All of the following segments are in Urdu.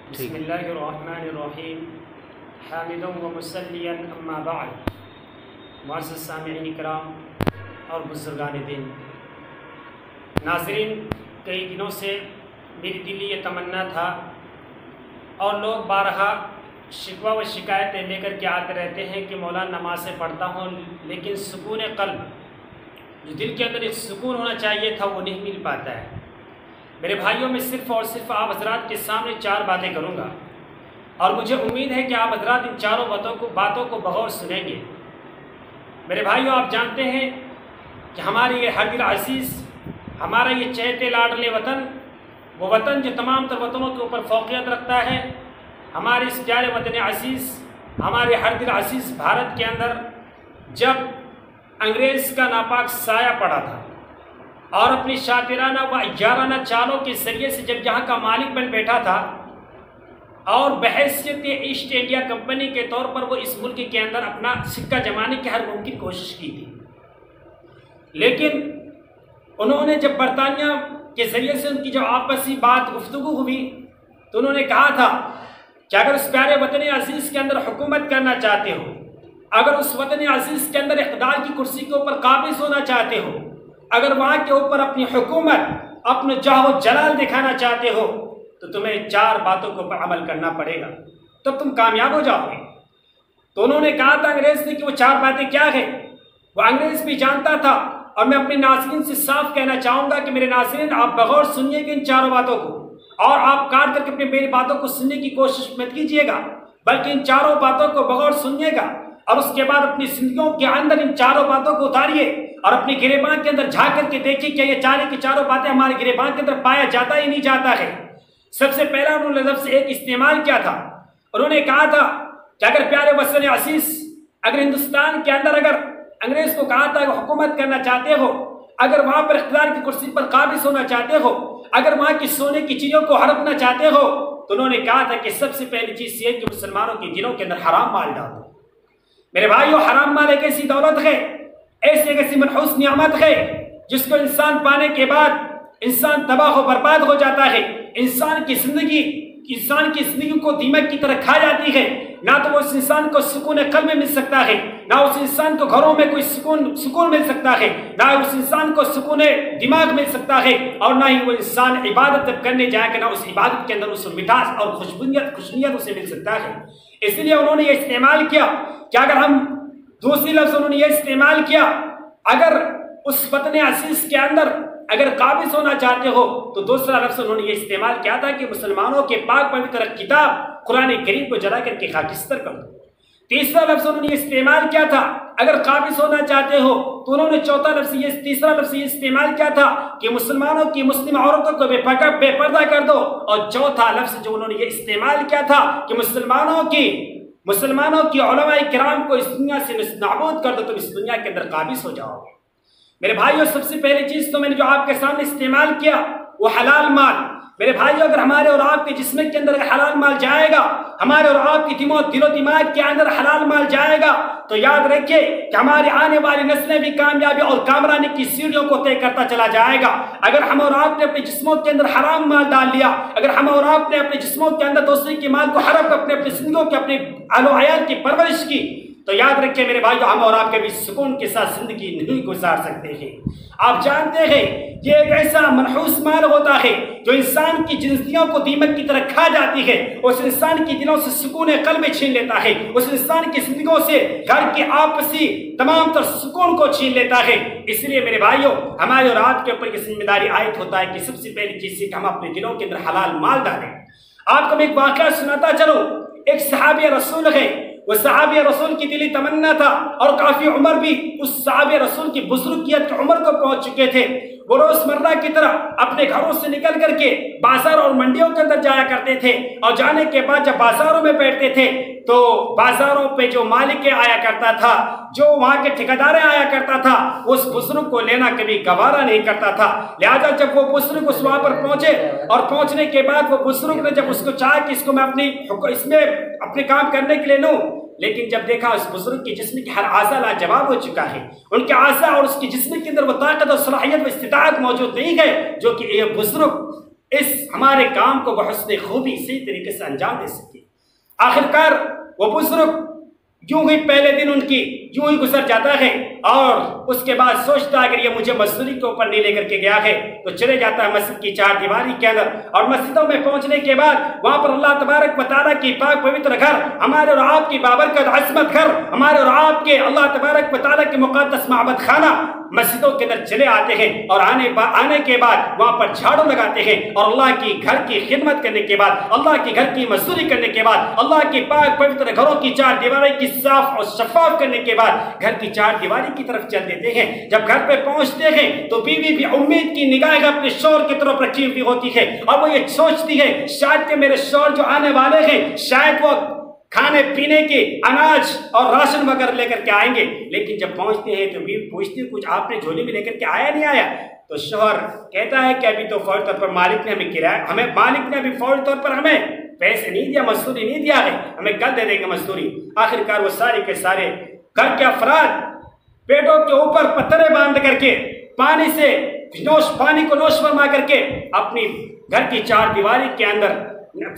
بسم اللہ الرحمن الرحیم حامدا و مسلیا اما بعد۔ معزز سامعین کرام اور بزرگان دین، ناظرین، کئی دنوں سے میری دلی یہ تمنا تھا اور لوگ بارہا شکوہ و شکایتیں لے کر کے آتے رہتے ہیں کہ مولانا نمازیں پڑھتا ہوں لیکن سکون قلب، جو دل کے اندر ایک سکون ہونا چاہیے تھا، وہ نہیں مل پاتا ہے۔ میرے بھائیوں، میں صرف اور صرف آپ حضرات کے سامنے 4 باتیں کروں گا اور مجھے امید ہے کہ آپ حضرات ان چاروں باتوں کو بغور سنیں گے۔ میرے بھائیوں، آپ جانتے ہیں کہ ہماری یہ ہر دل عزیز، ہمارا یہ چہتے لاڈلے وطن، وہ وطن جو تمام تر وطنوں کے اوپر فوقیت رکھتا ہے، ہمارے اس پیارے وطن عزیز، ہمارے ہر دل عزیز بھارت کے اندر جب انگریز کا ناپاک سایہ پڑا تھا اور اپنی شاطرانہ و عیارانہ چالوں کے ذریعے سے جب یہاں کا مالک بن بیٹھا تھا اور بحیثیت ایسٹ انڈیا کمپنی کے طور پر وہ اس ملک کے اندر اپنا سکہ جمانے کی ہر ممکن کوشش کی تھی، لیکن انہوں نے جب برطانیہ کے ذریعے سے ان کی جب آپسی بات گفتگو ہوئی تو انہوں نے کہا تھا کہ اگر اس پیارے وطن عزیز کے اندر حکومت کرنا چاہتے ہو، اگر اس وطن عزیز کے اندر اقتدار کی کرسی کے اوپر قابض ہونا چاہتے ہو، اگر وہاں کے اوپر اپنی حکومت، اپنے جاہ و جلال دکھانا چاہتے ہو، تو تمہیں 4 باتوں کے اوپر عمل کرنا پڑے گا، تب تم کامیاب ہو جاؤ گے۔ تو انہوں نے کہا تھا انگریز نے کہ وہ 4 باتیں کیا ہیں؟ وہ انگریز بھی جانتا تھا، اور میں اپنے ناظرین سے صاف کہنا چاہوں گا کہ میرے ناظرین، آپ بغور سنیے گا ان 4 باتوں کو، اور آپ کاٹ کر کے اپنی میری باتوں کو سننے کی کوشش مت کیجیے گا، بلکہ ان 4 باتوں کو بغور سنیے گا اور اس کے بعد اپنی زندگیوں کے اندر ان 4 باتوں کو اتاریے اور اپنے گریبان کے اندر جھانک کر کے دیکھیے کہ یہ 4 باتیں ہمارے گریبان کے اندر پایا جاتا ہی نہیں جاتا ہے۔ سب سے پہلا انہوں نے لفظ ایک استعمال کیا تھا، انہوں نے کہا تھا کہ اگر پیارے وطن عزیز، اگر ہندوستان کے اندر اگر انگریز کو کہا تھا کہ حکومت کرنا چاہتے ہو، اگر وہاں پر اقتدار کی کرسی پر قابض ہونا چاہتے ہو، اگر وہاں کی سونے کی چیزوں کو ہڑپنا چاہتے ہو، تو انہوں نے کہا تھا کہ سب سے پہلی چیز یہ کہ مسلمانوں کے دلوں کے اندر حرام مال ڈالو۔ میرے بھائیو، حرام مال ایک ایسی دولت ہے، ایسی منحوس نعمت ہے جس کو انسان پانے کے بعد انسان تباہ و برباد ہو جاتا ہے، انسان کی زندگی کو دیمک کی طرح کھا جاتی ہے۔ نہ تو وہ اس انسان کو سکون قلب میں مل سکتا ہے، نہ اس انسان کو گھروں میں کوئی سکون مل سکتا ہے، نہ اس انسان کو سکون دماغ مل سکتا ہے، اور نہ ہی وہ انسان عبادت جب کرنے جائے گا، نہ اس عبادت کے اندر اس مٹاس اور خوشبویت اسے مل سکتا ہے۔ اس لیے انہوں نے یہ استعمال کیا کہ اگر ہم دوسری لفظ انہوں نے یہ استعمال کیا، اگر اس وطن عزیز کے اندر اگر قابض ہونا چاہتے ہو، تو دوسرا لفظ انہوں نے یہ استعمال کیا تھا کہ مسلمانوں کے پاک پوتر کتاب قرآن کریم کو جلا کر کے خاکستر کر دو۔ تیسرا لفظ انہوں نے یہ استعمال کیا تھا، اگر قابض ہونا چاہتے ہو تو انہوں نے تیسرا لفظ یہ استعمال کیا تھا کہ مسلمانوں کی مسلم عورتوں کو بے پردہ کر دو، اور چوتھا لفظ جو انہوں نے یہ استعمال کیا تھا کہ مسلمانوں کی علماء کرام کو اس دنیا سے نابود کر دو، تم اس دنیا کے اندر قابض ہو جاؤ گے۔ میرے بھائیوں، سب سے پہلی چیز تو میں نے جو آپ کے سامنے استعمال کیا وہ حلال مال۔ میرے بھائیوں، اگر ہمارے اور آپ کے جسم کے اندر حلال مال جائے گا، ہمارے اور آپ کی دل و دماغ کے اندر حلال مال جائے گا، تو یاد رکھیے کہ ہماری آنے والی نسلیں بھی کامیابی اور کامرانی کی سیڑھیوں کو طے کرتا چلا جائے گا۔ اگر ہم اور آپ نے اپنے جسموں کے اندر حرام مال ڈال لیا، اگر ہم اور آپ نے اپنے جسموں کے اندر دوسرے کے مال کو ہڑپ کر اپنے زندگیوں کے اپنے اہل و عیال کی پرورش کی، تو یاد رکھیں میرے بھائیو، ہم اور آپ کے بھی سکون کے ساتھ زندگی نہیں گزار سکتے ہیں۔ آپ جانتے ہیں یہ ایک ایسا منحوس مال ہوتا ہے جو انسان کی زندگیوں کو دیمک کی طرح کھا جاتی ہے، اس انسان کی دلوں سے سکون قلب چھین لیتا ہے، اس انسان کی زندگیوں سے گھر کے آپسی تمام تر سکون کو چھین لیتا ہے۔ اس لیے میرے بھائیو، ہمارے اور آپ کے اوپر یہ ذمہ داری عائد ہوتا ہے کہ سب سے پہلی چیز یہ کہ ہم اپنے دلوں کے اندر حلال مال ڈالیں۔ آپ کو میں ایک واقعہ سناتا چلوں۔ ایک صحابی رسول ہے، وہ صحابی رسول کی دلی تمنا تھا، اور کافی عمر بھی اس صحابی رسول کی بزرگیت کی عمر کو پہنچ چکے تھے۔ وہ روزمرہ کی طرح اپنے گھروں سے نکل کر کے بازار اور منڈیوں کے اندر جایا کرتے تھے، اور جانے کے بعد جب بازاروں میں بیٹھتے تھے تو بازاروں پہ جو مالک آیا کرتا تھا، جو وہاں کے ٹھیکیدار آیا کرتا تھا، اس بزرگ کو لینا کبھی گوارا نہیں کرتا تھا۔ لہذا جب وہ بزرگ اس وہاں پر پہنچے، اور پہنچنے کے بعد وہ بزرگ نے جب اس کو چاہا کہ اس کو میں اس میں اپنے کام کرنے کے لیے لوں، لیکن جب دیکھا اس بزرگ کے جسم کی ہر اعضاء لاجواب ہو چکا ہے، ان کے اعضاء اور اس کی جسم کے اندر وہ طاقت اور صلاحیت و استطاعت موجود نہیں ہے جو کہ یہ بزرگ اس ہمارے کام کو بحسن خوبی صحیح طریقے سے انجام دے سکے۔ آخرکار وہ بزرگ یوں ہی پہلے دن ان کی یوں ہی گزر جاتا ہے اور اس کے بعد سوچتا ہے اگر یہ مجھے مزدوری کے اوپر نہیں لے کر کے گیا ہے تو چلے جاتا ہے مسجد کی چار دیواری کے اندر، اور مسجدوں میں پہنچنے کے بعد وہاں پر اللہ تبارک و تعالیٰ کی پاک پوتر گھر، ہمارے اور آپ کی بابرکت عظمت گھر، ہمارے اور آپ کے اللہ تبارک و تعالیٰ کے مقدس معبد خانہ مسجدوں کے اندر چلے آتے ہیں، اور آنے کے بعد وہاں پر جھاڑو لگاتے ہیں، اور اللہ کی گھر کی خدمت کرنے کے بعد، اللہ کی گھر کی مزدوری کرنے کے بعد، اللہ کی پاک پوتر گھروں کی چار دیواری کی صاف اور شفاف کرنے کے بعد گھر کی چار دیواری کی طرف چل دیتے ہیں۔ جب گھر پہ پہنچتے ہیں تو بیوی بھی امید کی نگاہیں اپنے شوہر کی طرف رکھی ہوئی ہوتی ہے، اور وہ یہ سوچتی ہے شاید کہ میرے شوہر جو آنے والے ہیں شاید وہ کھانے پینے کے اناج اور راشن وغیرہ لے کر کے آئیں گے، لیکن جب پہنچتے ہیں تو بیوی پوچھتی ہے کچھ آپ نے جھولی میں لے کر کے آیا نہیں آیا؟ تو شوہر کہتا ہے کہ ابھی تو فوری طور پر مالک نے ابھی فوری طور پر ہمیں پیسے نہیں دیا، مزدوری نہیں دیا ہے، ہمیں کل دے دیں گے مزدوری۔ آخرکار وہ سارے کے سارے گھر کے افراد پیٹوں کے اوپر پتھرے باندھ کر کے پانی کو نوش فرما کر کے اپنی گھر کی چار دیواری کے اندر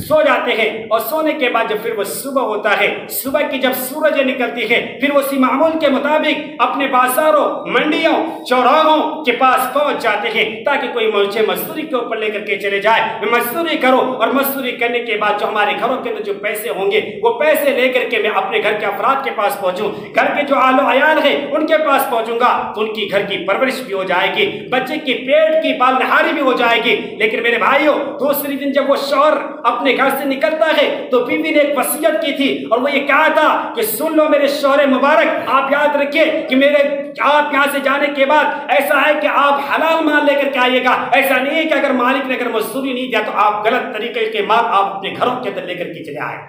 سو جاتے ہیں، اور سونے کے بعد جب پھر وہ صبح ہوتا ہے، صبح کی جب سورج نکلتی ہے پھر وہ اسی معمول کے مطابق اپنے بازاروں، منڈیوں، چوراہوں کے پاس پہنچ جاتے ہیں تاکہ کوئی مجھے مزدوری کے اوپر لے کر کے چلے جائے، میں مزدوری کروں، اور مزدوری کرنے کے بعد جو ہمارے گھروں کے اندر جو پیسے ہوں گے وہ پیسے لے کر کے میں اپنے گھر کے افراد کے پاس پہنچوں، گھر کے جو آل و عیال ہیں ان کے پاس پہنچوں گا تو ان کی گھر کی پرورش بھی ہو جائے گی، بچے کی پیٹ کی پالنہاری بھی ہو جائے گی۔ لیکن میرے بھائیوں، دوسری دن جب وہ شوہر اپنے گھر سے نکلتا ہے تو بیوی نے ایک وصیت کی تھی، اور وہ یہ کہا تھا کہ سن لو میرے شوہر مبارک، آپ یاد رکھیے کہ آپ یہاں سے جانے کے بعد ایسا ہے کہ آپ حلال مال لے کر کے آئیے گا، ایسا نہیں ہے کہ اگر مالک نے اگر مزدوری نہیں دیا تو آپ غلط طریقے کے مال آپ اپنے گھروں کے اندر لے کر کے چلے آئے۔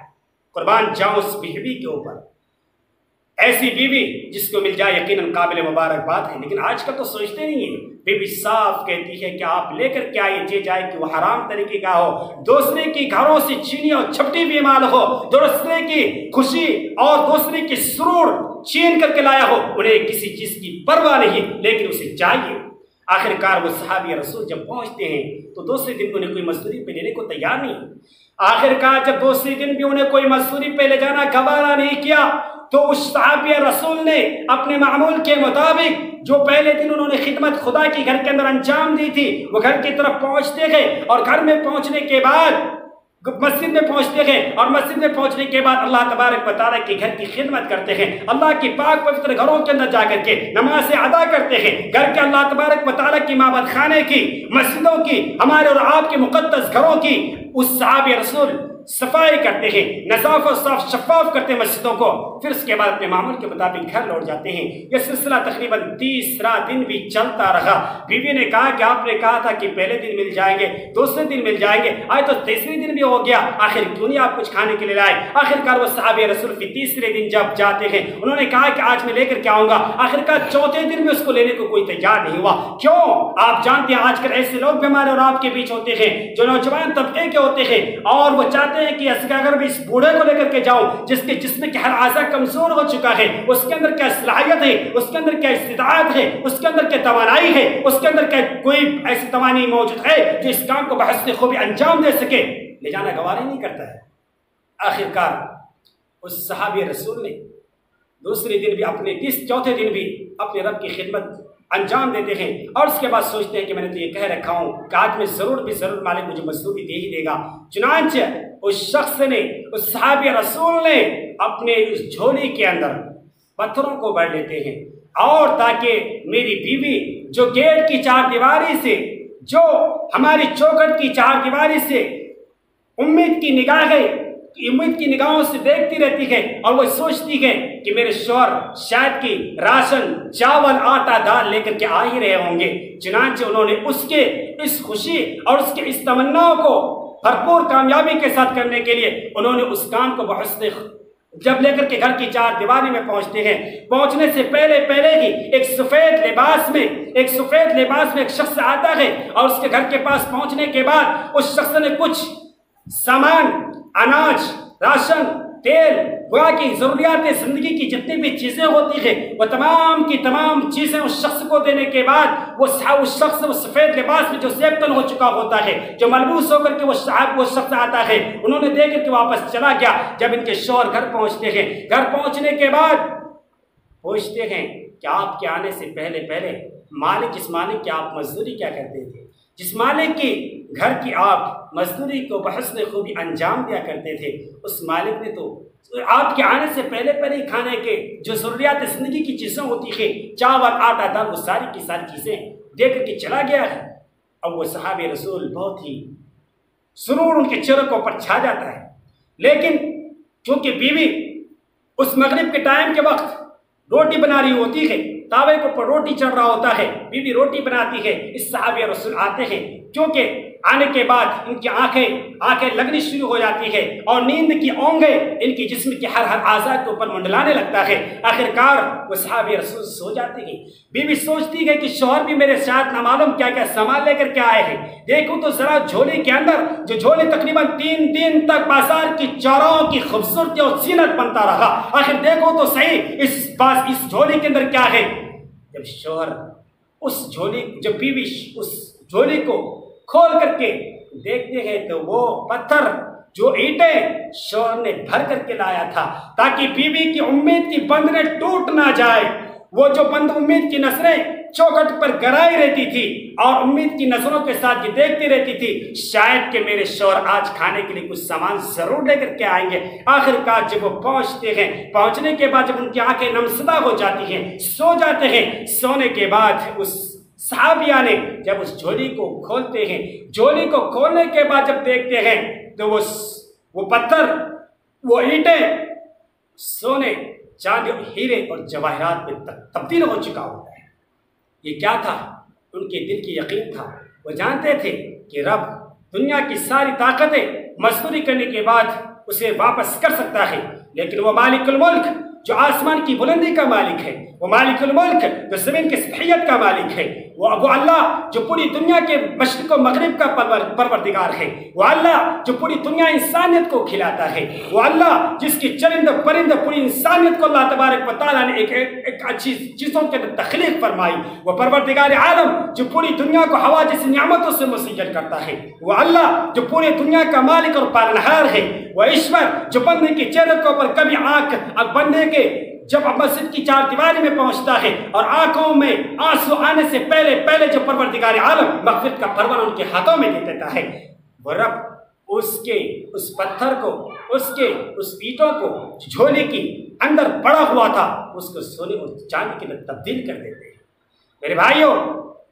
قربان جاؤں اس بیوی کے اوپر، ایسی بیوی جس کو مل جائے یقیناً قابل مبارکباد ہے، لیکن آج کل تو سوچتے نہیں ہیں۔ بیوی صاف کہتی ہے کہ آپ لے کر کے آئیے، یہ جائے کہ وہ حرام طریقے کا ہو، دوسرے کی گھروں سے چینی اور چھپٹی بھی مال ہو، دوسرے کی خوشی اور دوسرے کی سرور چھین کر کے لایا ہو، انہیں کسی چیز کی پرواہ نہیں، لیکن اسے چاہیے۔ آخرکار وہ صحابی رسول جب پہنچتے ہیں تو دوسرے دن انہیں کوئی مزدوری پہ لینے کو تیار نہیں۔ آخرکار جب دوسری دن بھی انہیں کوئی مزدوری پہ لے جانا گوارا نہیں کیا تو اس صحابی رسول نے اپنے معمول کے مطابق جو پہلے دن انہوں نے خدمت خدا کی گھر کے اندر انجام دی تھی وہ گھر کی طرف پہنچتے گئے، اور گھر میں پہنچنے کے بعد مسجد میں پہنچتے گئے، اور مسجد میں پہنچنے کے بعد اللہ تبارک و تعالیٰ کے گھر کی خدمت کرتے ہیں، اللہ کی پاک پوتر گھروں کے اندر جا کر کے نمازیں ادا کرتے ہیں، گھر کے اللہ تبارک و تعالیٰ کی معبد خانے کی، مسجدوں کی، ہمارے اور آپ کے مقدس گھروں کی اس صحابی رسول صفائی کرتے ہیں، نظافت صاف شفاف کرتے ہیں مسجدوں کو، پھر اس کے بعد اپنے معمول کے مطابق گھر لوٹ جاتے ہیں۔ یہ سلسلہ تقریباً تیسرا دن بھی چلتا رہا۔ بیوی نے کہا کہ آپ نے کہا تھا کہ پہلے دن مل جائیں گے، دوسرے دن مل جائیں گے، آج تو تیسری دن بھی ہو گیا، آخر کیوں نہیں آپ کچھ کھانے کے لیے لائے؟ آخرکار وہ صحابی رسول کی تیسرے دن جب جاتے ہیں انہوں نے کہا کہ آج میں لے کر کے آؤں گا، آخرکار چوتھے دن میں اس کو لینے کو کوئی تیار نہیں ہوا۔ کیوں؟ آپ جانتے ہیں آج کل ایسے لوگ بھی ہمارے اور آپ کے بیچ ہوتے ہیں جو نوجوان طبقے کے ہوتے ہیں اور وہ چاہتے ہیں کہ اگر میں اس بوڑھے کو لے کر کے جاؤں جس کے جسم کے ہر اعضاء کمزور ہو چکا ہے، اس کے اندر کیا صلاحیت ہے، اس کے اندر کیا استطاعت ہے، اس کے اندر کیا توانائی ہے، اس کے اندر کیا کوئی ایسی توانائی موجود ہے جو اس کام کو بحسن خوبی انجام دے سکے، لے جانا گوارا نہیں کرتا ہے۔ آخرکار اس صحابی رسول نے دوسرے دن بھی چوتھے دن بھی اپنے رب کی خدمت انجام دیتے ہیں، اور اس کے بعد سوچتے ہیں کہ میں نے تو یہ کہہ رکھا ہوں کہ آج میں ضرور مالک مجھے مزدوری دے ہی دے گا۔ چنانچہ اس شخص نے، اس صحابی رسول نے اپنے اس جھولی کے اندر پتھروں کو بھر لیتے ہیں، اور تاکہ میری بیوی جو گیٹ کی چار دیواری سے، جو ہماری چوکھٹ کی چار دیواری سے امید کی نگاہوں سے دیکھتی رہتی ہے، اور وہ سوچتی ہے کہ میرے شوہر شاید کی راشن، چاول، آٹا، دال لے کر کے آ ہی رہے ہوں گے۔ چنانچہ انہوں نے اس کے اس خوشی اور اس کے اس تمنا کو بھرپور کامیابی کے ساتھ کرنے کے لیے انہوں نے اس کام کو بحسن جب لے کر کے گھر کی چار دیواری میں پہنچتے ہیں، پہنچنے سے پہلے ہی ایک سفید لباس میں ایک شخص آتا ہے، اور اس کے گھر کے پاس پہنچنے کے بعد اس شخص نے کچھ سامان، اناج، راشن، تیل، گویا کہ ضروریات زندگی کی جتنی بھی چیزیں ہوتی ہیں وہ تمام کی تمام چیزیں اس شخص کو دینے کے بعد وہ شخص وہ سفید لباس میں جو زیبتن ہو چکا ہوتا ہے، جو ملبوس ہو کر کے وہ شخص آتا ہے، انہوں نے دے کر کے واپس چلا گیا۔ جب ان کے شوہر گھر پہنچتے ہیں، گھر پہنچنے کے بعد پوچھتے ہیں کہ آپ کے آنے سے پہلے جس مالک کی آپ مزدوری کیا کرتے تھے، جس مالک کی گھر کی آپ مزدوری کو بحسن خوبی انجام دیا کرتے تھے، اس مالک نے تو آپ کے آنے سے پہلے کھانے کے جو ضروریات زندگی کی چیزیں ہوتی ہیں، چاول، آٹا، دال، وہ ساری کی ساری چیزیں دے کر کے چلا گیا ہے۔ اب وہ صحابہ رسول بہت ہی سرور ان کے چہروں کے اوپر چھا جاتا ہے، لیکن چونکہ بیوی اس مغرب کے ٹائم کے وقت روٹی بنا رہی ہوتی ہے، تاوے کے اوپر روٹی چڑھ رہا ہوتا ہے، بیوی روٹی بناتی ہے، اس صحابہ رسول آتے ہیں، کیونکہ آنے کے بعد ان کی آنکھیں لگنی شروع ہو جاتی ہے اور نیند کی اونگیں ان کی جسم کے ہر اعضاء کے اوپر منڈلانے لگتا ہے۔ آخرکار وہ صحابہ رسول سو جاتے ہیں۔ بیوی سوچتی ہے کہ شوہر بھی میرے ساتھ نہ معلوم کیا کیا سامان لے کر کے آئے ہیں، دیکھو تو ذرا جھولی کے اندر، جو جھولی تقریباً 3 دن تک بازار کی چوراہوں کی خوبصورتی اور زینت بنتا رہا، آخر دیکھو تو صحیح اس جھولی کے اندر کیا ہے۔ جب شوہر جب بیوی اس جھولی کو کھول کر کے دیکھتے ہیں تو وہ پتھر، جو اینٹیں شوہر نے بھر کر کے لایا تھا تاکہ بیوی کی امید کی بندنیں ٹوٹ نہ جائے، وہ جو بند امید کی نظریں چوکھٹ پر گرائی رہتی تھی اور امید کی نظروں کے ساتھ یہ دیکھتی رہتی تھی شاید کہ میرے شوہر آج کھانے کے لیے کچھ سامان ضرور لے کر کے آئیں گے۔ آخرکار جب وہ پہنچتے ہیں، پہنچنے کے بعد جب ان کی آنکھیں نمزدہ ہو جاتی ہیں، سو جاتے ہیں، سونے کے بعد اس صحابیہ نے جب اس جھولی کو کھولتے ہیں، جھولی کو کھولنے کے بعد جب دیکھتے ہیں تو وہ پتھر، وہ اینٹیں سونے، چاندی، ہیرے اور جواہرات میں تبدیل ہو چکا ہوتا ہے۔ یہ کیا تھا؟ ان کے دل کی یقین تھا، وہ جانتے تھے کہ رب دنیا کی ساری طاقتیں مزدوری کرنے کے بعد اسے واپس کر سکتا ہے، لیکن وہ مالک الملک جو آسمان کی بلندی کا مالک ہے، وہ مالک الملک جو زمین کی سطحیت کا مالک ہے، وہ اللہ جو پوری دنیا کے مشرق و مغرب کا پروردگار ہے، وہ اللہ جو پوری دنیا انسانیت کو کھلاتا ہے، وہ اللہ جس کی چرند پرند پوری انسانیت کو اللہ تبارک و تعالیٰ نے ایک اچھی چیزوں کے اندر تخلیق فرمائی، وہ پروردگار عالم جو پوری دنیا کو ہوا جیسی نعمتوں سے مسجل کرتا ہے، وہ اللہ جو پوری دنیا کا مالک اور پالنہار ہے، وہ ایشور جو بندے کے چہرے کے اوپر کبھی بندے کے جب مسجد کی چار دیواری میں پہنچتا ہے اور آنکھوں میں آنسو آنے سے پہلے جو پروردگار عالم مغفرت کا پروانہ ان کے ہاتھوں میں دے دیتا ہے، وہ رب اس پتھر کو، اس اینٹوں کو جھولی کی اندر پڑا ہوا تھا، اس کو سونے اور چاندی کے اندر تبدیل کر دیتے ہیں۔ میرے بھائیوں،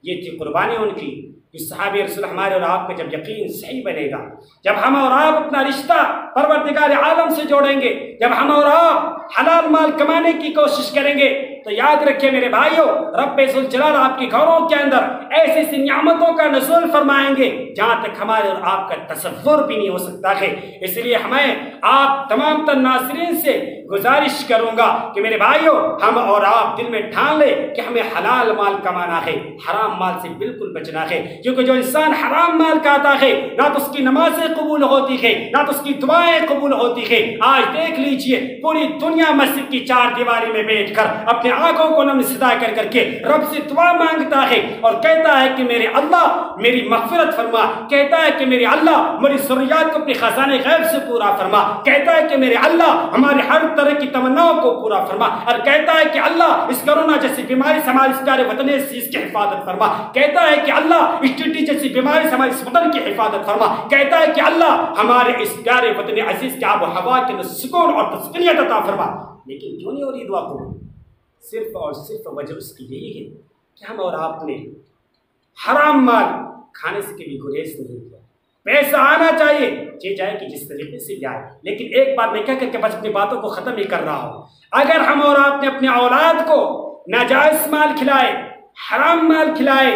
یہ تھی قربانی ان کی۔ اس صحابہ رسول ہمارے اور آپ کا جب یقین صحیح بنے گا، جب ہم اور آپ اپنا رشتہ پروردگار عالم سے جوڑیں گے، جب ہم اور آپ حلال مال کمانے کی کوشش کریں گے، تو یاد رکھیں میرے بھائیوں، رب ذوالجلال آپ کے گھروں کے اندر ایسی نعمتوں کا نزول فرمائیں گے جہاں تک ہمارے اور آپ کا تصور بھی نہیں ہو سکتا ہے۔ اس لیے ہمیں آپ تمام تر ناظرین سے گزارش کروں گا کہ میرے بھائیوں، ہم اور آپ دل میں ٹھان لیں کہ ہمیں حلال مال کمانا ہے، حرام مال سے بالکل بچنا ہے، کیونکہ جو انسان حرام مال کھاتا ہے نہ تو اس کی نمازیں قبول ہوتی ہے، نہ تو اس کی دعائیں قبول ہوتی ہے۔ آج دیکھ لیجئے پوری دنیا مسجد کی چار دیواری میں بیٹھ کر اپنے آنکھوں کو نم صدا کر کے رب سے دعا مانگتا ہے اور کہتا ہے کہ میرے اللہ میری مغفرت فرما، کہتا ہے کہ میرے اللہ میری ضروریات کو اپنے خزانے غیب سے پورا فرما، کہتا ہے کہ میرے اللہ ہمارے ہر طرح کی تمناؤں کو پورا فرما، اور کہتا ہے کہ اللہ اس کرونا جیسی بیماری سے ہمارے اس پیارے وطن سے اس کی حفاظت فرما، کہتا ہے کہ اللہ اس ٹی جیسی بیماری سے ہمارے اس وطن کی حفاظت فرما، کہتا ہے کہ اللہ ہمارے اس پیارے وطن عزیز کے آب و ہوا کے سکون اور تسکینیت عطا فرما۔ لیکن کیوں نہیں ہو رہی دعا قبول؟ صرف اور صرف وجہ اس کی یہی ہے کہ ہم اور آپ نے حرام مال کھانے سے کبھی گریز نہیں کیا۔ پیسہ آنا چاہیے، یہ جائے کہ جس طریقے سے جائے، لیکن ایک بات میں کہہ کر کے بس اپنی باتوں کو ختم ہی کر رہا ہوں، اگر ہم اور آپ نے اپنے اولاد کو ناجائز مال کھلائے، حرام مال کھلائے،